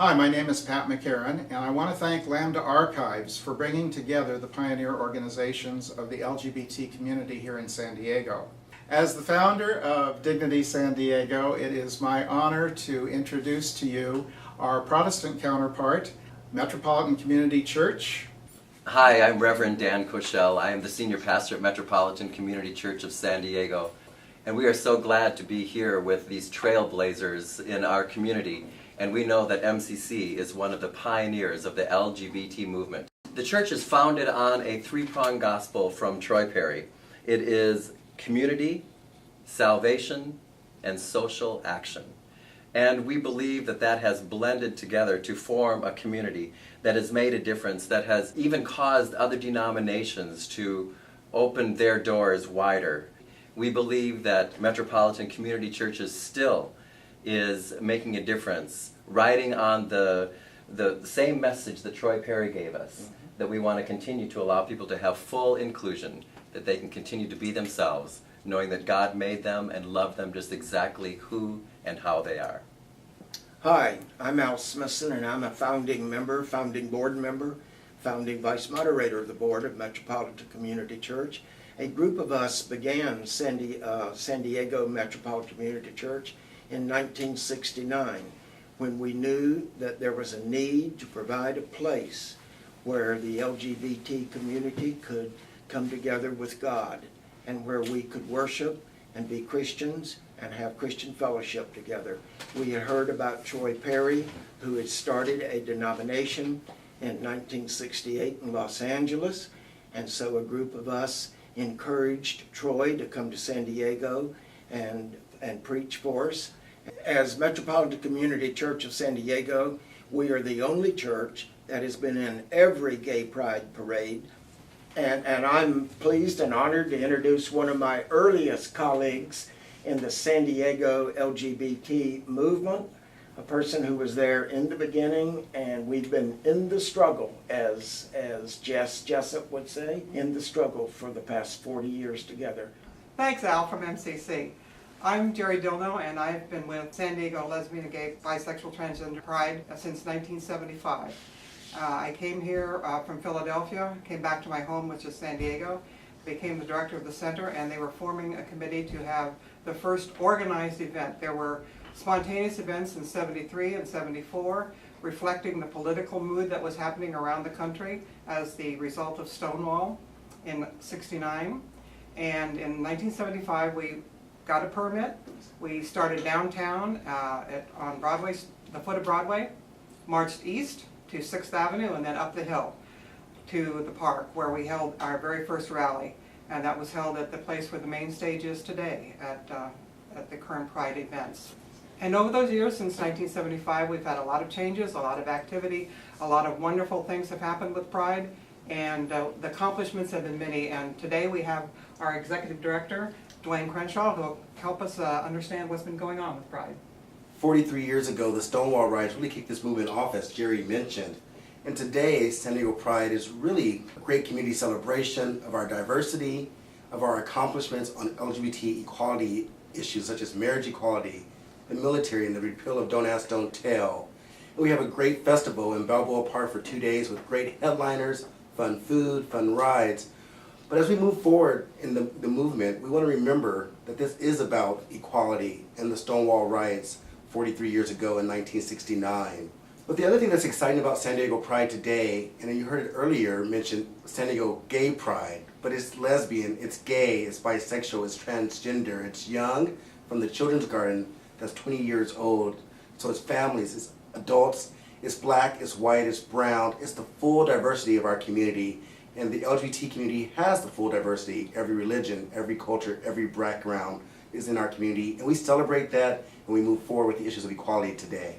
Hi, my name is Pat McCarran, and I want to thank Lambda Archives for bringing together the pioneer organizations of the LGBT community here in San Diego. As the founder of Dignity San Diego, it is my honor to introduce to you our Protestant counterpart, Metropolitan Community Church. Hi, I'm Reverend Dan Koshel. I am the senior pastor at Metropolitan Community Church of San Diego, and we are so glad to be here with these trailblazers in our community. And we know that MCC is one of the pioneers of the LGBT movement. The church is founded on a three-pronged gospel from Troy Perry. It is community, salvation, and social action. And we believe that that has blended together to form a community that has made a difference, that has even caused other denominations to open their doors wider. We believe that Metropolitan Community Churches still is making a difference, riding on the same message that Troy Perry gave us, that we want to continue to allow people to have full inclusion, that they can continue to be themselves, knowing that God made them and loved them just exactly who and how they are. Hi, I'm Al Smithson, and I'm a founding member, founding board member, founding vice moderator of the board of Metropolitan Community Church. A group of us began San Diego Metropolitan Community Church in 1969, when we knew that there was a need to provide a place where the LGBT community could come together with God, and where we could worship and be Christians and have Christian fellowship together. We had heard about Troy Perry, who had started a denomination in 1968 in Los Angeles, and so a group of us encouraged Troy to come to San Diego and preach for us. As Metropolitan Community Church of San Diego, we are the only church that has been in every gay pride parade. And I'm pleased and honored to introduce one of my earliest colleagues in the San Diego LGBT movement, a person who was there in the beginning, and we've been in the struggle, as Jess Jessup would say, in the struggle for the past 40 years together. Thanks, Al, from MCC. I'm Gerry, and I've been with San Diego Lesbian, Gay, Bisexual, Transgender Pride since 1975. I came here from Philadelphia, came back to my home, which is San Diego, became the director of the center, and they were forming a committee to have the first organized event. There were spontaneous events in 73 and 74, reflecting the political mood that was happening around the country as the result of Stonewall in 69. And in 1975, we got a permit. We started downtown on Broadway, the foot of Broadway, marched east to 6th Avenue, and then up the hill to the park, where we held our very first rally. And that was held at the place where the main stage is today, at the current Pride events. And over those years, since 1975, we've had a lot of changes, a lot of activity, a lot of wonderful things have happened with Pride, and the accomplishments have been many. And today we have our executive director, Dwayne Crenshaw, who will help us understand what's been going on with Pride. 43 years ago, the Stonewall riots really kicked this movement off, as Gerry mentioned. And today, San Diego Pride is really a great community celebration of our diversity, of our accomplishments on LGBT equality issues such as marriage equality, the military, and the repeal of Don't Ask, Don't Tell. And we have a great festival in Balboa Park for 2 days with great headliners, fun food, fun rides. But as we move forward in the movement, we want to remember that this is about equality and the Stonewall riots 43 years ago in 1969. But the other thing that's exciting about San Diego Pride today, and you heard it earlier mentioned San Diego Gay Pride, but it's lesbian, it's gay, it's bisexual, it's transgender, it's young, from the children's garden that's 20 years old. So it's families, it's adults, it's black, it's white, it's brown, it's the full diversity of our community. And the LGBT community has the full diversity. Every religion, every culture, every background is in our community. And we celebrate that, and we move forward with the issues of equality today.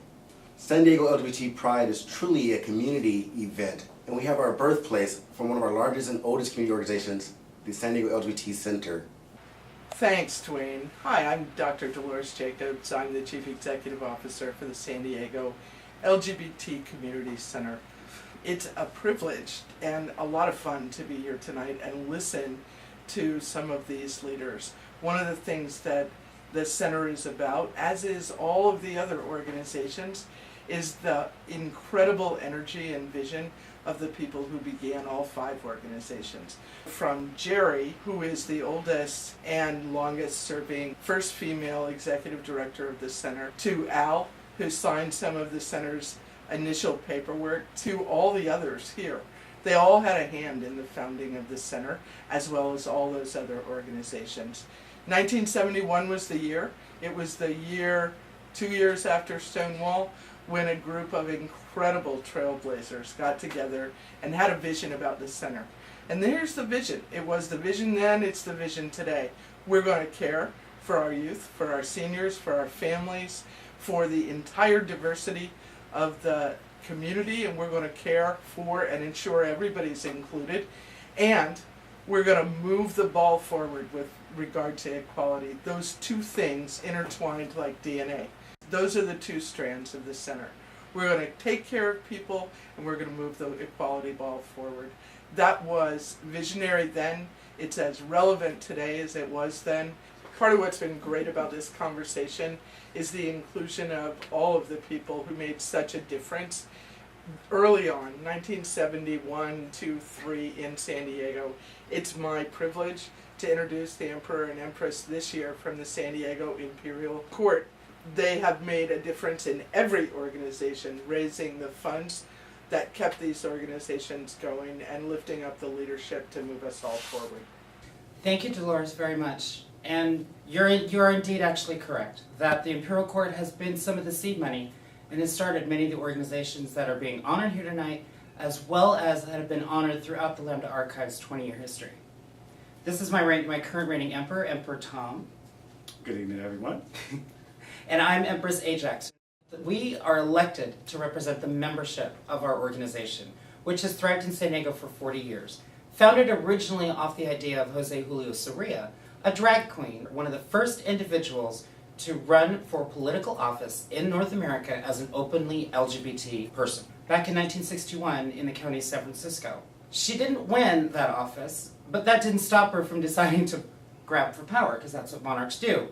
San Diego LGBT Pride is truly a community event, and we have our birthplace from one of our largest and oldest community organizations, the San Diego LGBT Center. Thanks, Dwayne. Hi, I'm Dr. Dolores Jacobs. I'm the Chief Executive Officer for the San Diego LGBT Community Center. It's a privilege and a lot of fun to be here tonight and listen to some of these leaders. One of the things that the center is about, as is all of the other organizations, is the incredible energy and vision of the people who began all 5 organizations. From Gerry, who is the oldest and longest serving first female executive director of the center, to Al, who signed some of the center's initial paperwork, to all the others here. They all had a hand in the founding of the center, as well as all those other organizations. 1971 was the year. It was the year, 2 years after Stonewall, when a group of incredible trailblazers got together and had a vision about the center. And here's the vision. It was the vision then, it's the vision today. We're going to care for our youth, for our seniors, for our families, for the entire diversity of the community, and we're going to care for and ensure everybody's included. And we're going to move the ball forward with regard to equality. Those two things intertwined like DNA. Those are the 2 strands of the center. We're going to take care of people, and we're going to move the equality ball forward. That was visionary then. It's as relevant today as it was then. Part of what's been great about this conversation is the inclusion of all of the people who made such a difference early on, 1971, 2, 3 in San Diego. It's my privilege to introduce the Emperor and Empress this year from the San Diego Imperial Court. They have made a difference in every organization, raising the funds that kept these organizations going and lifting up the leadership to move us all forward. Thank you, Dolores, very much. And you're indeed actually correct, that the Imperial Court has been some of the seed money and has started many of the organizations that are being honored here tonight, as well as that have been honored throughout the Lambda Archives' 20-year history. This is my current reigning Emperor, Emperor Tom. Good evening, everyone. And I'm Empress Ajax. We are elected to represent the membership of our organization, which has thrived in San Diego for 40 years. Founded originally off the idea of Jose Julio Soria, a drag queen, one of the first individuals to run for political office in North America as an openly LGBT person, back in 1961 in the county of San Francisco. She didn't win that office, but that didn't stop her from deciding to grab for power, because that's what monarchs do.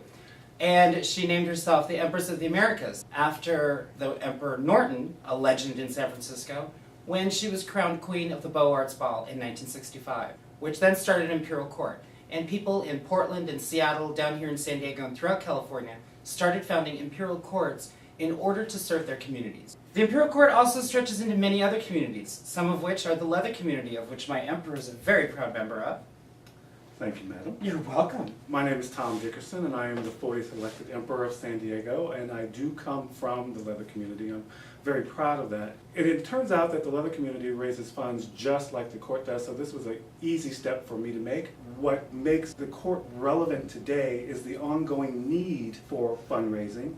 And she named herself the Empress of the Americas after the Emperor Norton, a legend in San Francisco, when she was crowned Queen of the Beaux Arts Ball in 1965, which then started Imperial Court. And people in Portland and Seattle, down here in San Diego and throughout California, started founding Imperial Courts in order to serve their communities. The Imperial Court also stretches into many other communities, some of which are the leather community, of which my Emperor is a very proud member of. Thank you, madam. You're welcome. My name is Tom Dickerson, and I am the 40th elected Emperor of San Diego, and I do come from the leather community. I'm very proud of that. And it turns out that the leather community raises funds just like the court does, so this was an easy step for me to make. What makes the court relevant today is the ongoing need for fundraising.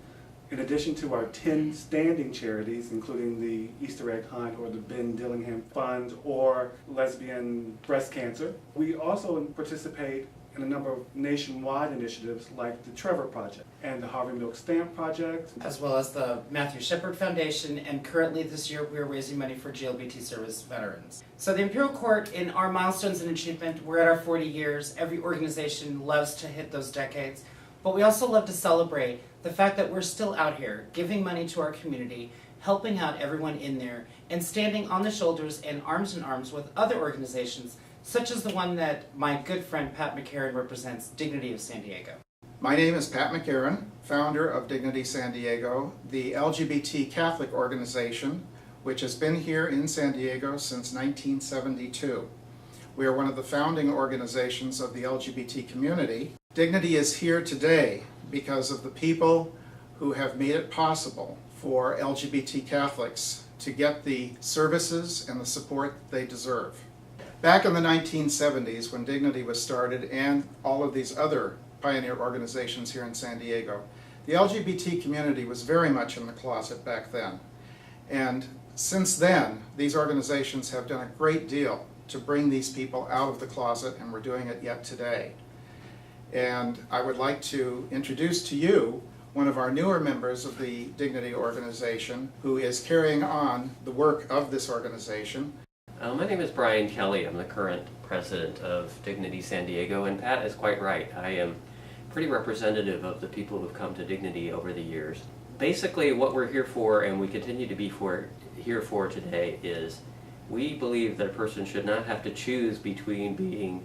In addition to our 10 standing charities, including the Easter Egg Hunt or the Ben Dillingham Fund or lesbian breast cancer, we also participate in a number of nationwide initiatives like the Trevor Project and the Harvey Milk Stamp Project. As well as the Matthew Shepard Foundation, and currently this year we are raising money for LGBT service veterans. So the Imperial Court, in our milestones and achievement, we're at our 40 years. Every organization loves to hit those decades, but we also love to celebrate the fact that we're still out here giving money to our community, helping out everyone in there, and standing on the shoulders and arms in arms with other organizations, such as the one that my good friend Pat McCarran represents, Dignity of San Diego. My name is Pat McCarran, founder of Dignity San Diego, the LGBT Catholic organization, which has been here in San Diego since 1972. We are one of the founding organizations of the LGBT community. Dignity is here today because of the people who have made it possible for LGBT Catholics to get the services and the support they deserve. Back in the 1970s, when Dignity was started and all of these other pioneer organizations here in San Diego, the LGBT community was very much in the closet back then. And since then, these organizations have done a great deal to bring these people out of the closet, and we're doing it yet today. And I would like to introduce to you one of our newer members of the Dignity organization who is carrying on the work of this organization. My name is Brian Kelly. I'm the current president of Dignity San Diego, and Pat is quite right. I am pretty representative of the people who've come to Dignity over the years. Basically, what we're here for, and we continue to be here for today, is we believe that a person should not have to choose between being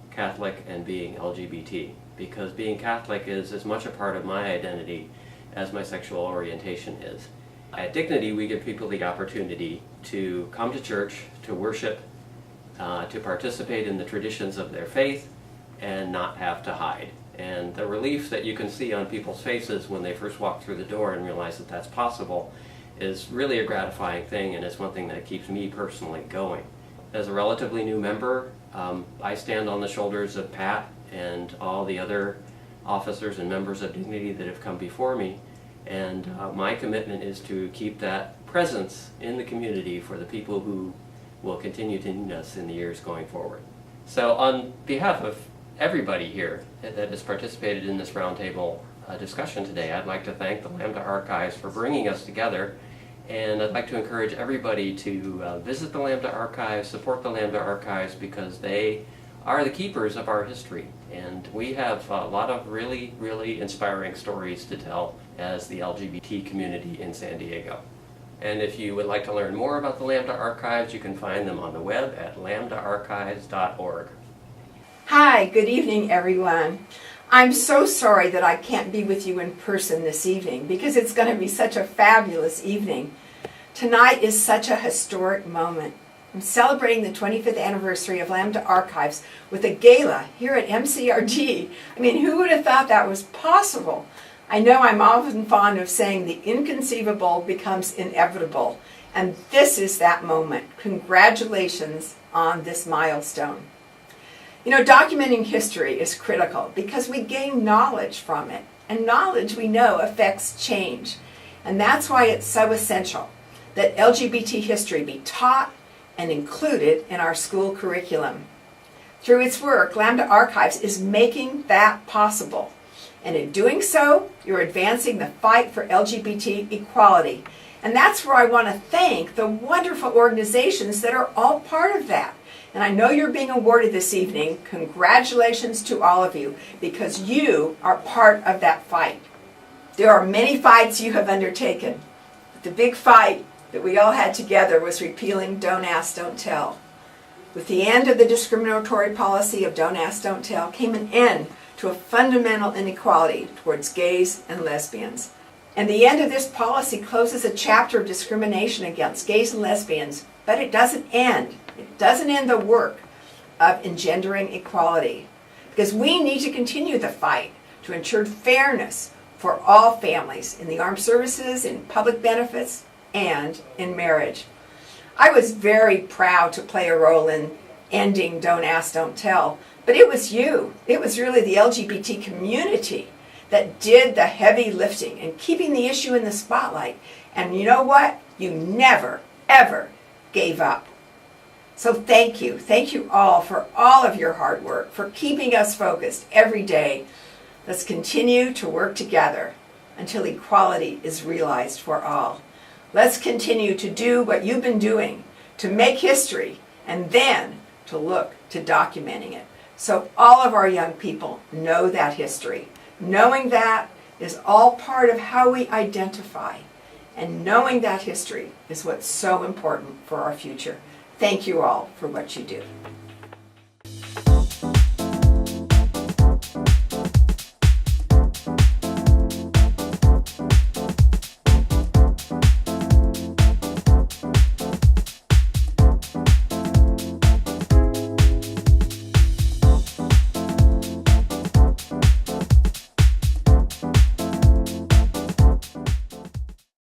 Catholic and being LGBT, because being Catholic is as much a part of my identity as my sexual orientation is. At Dignity, we give people the opportunity to come to church, to worship, to participate in the traditions of their faith, and not have to hide. And the relief that you can see on people's faces when they first walk through the door and realize that that's possible is really a gratifying thing, and it's one thing that keeps me personally going. As a relatively new member, I stand on the shoulders of Pat and all the other officers and members of Dignity that have come before me, and my commitment is to keep that presence in the community for the people who will continue to need us in the years going forward. So on behalf of everybody here that has participated in this roundtable discussion today, I'd like to thank the Lambda Archives for bringing us together, and I'd like to encourage everybody to visit the Lambda Archives, support the Lambda Archives, because they are the keepers of our history, and we have a lot of really, really inspiring stories to tell as the LGBT community in San Diego. And if you would like to learn more about the Lambda Archives, you can find them on the web at lambdaarchives.org. Hi, good evening, everyone. I'm so sorry that I can't be with you in person this evening because it's going to be such a fabulous evening. Tonight is such a historic moment. I'm celebrating the 25th anniversary of Lambda Archives with a gala here at MCRD. I mean, who would have thought that was possible? I know I'm often fond of saying the inconceivable becomes inevitable, and this is that moment. Congratulations on this milestone. You know, documenting history is critical because we gain knowledge from it, and knowledge we know affects change. And that's why it's so essential that LGBT history be taught and included in our school curriculum. Through its work, Lambda Archives is making that possible. And in doing so, you're advancing the fight for LGBT equality. And that's where I want to thank the wonderful organizations that are all part of that. And I know you're being awarded this evening. Congratulations to all of you, because you are part of that fight. There are many fights you have undertaken. But the big fight that we all had together was repealing Don't Ask, Don't Tell. With the end of the discriminatory policy of Don't Ask, Don't Tell came an end to a fundamental inequality towards gays and lesbians. And the end of this policy closes a chapter of discrimination against gays and lesbians, but it doesn't end. It doesn't end the work of engendering equality, because we need to continue the fight to ensure fairness for all families in the armed services, in public benefits, and in marriage. I was very proud to play a role in ending Don't Ask, Don't Tell, but it was you. It was really the LGBT community that did the heavy lifting and keeping the issue in the spotlight. And you know what? You never, ever gave up. So thank you. Thank you all for all of your hard work, for keeping us focused every day. Let's continue to work together until equality is realized for all. Let's continue to do what you've been doing, to make history, and then to look to documenting it. So all of our young people know that history. Knowing that is all part of how we identify. And knowing that history is what's so important for our future. Thank you all for what you do.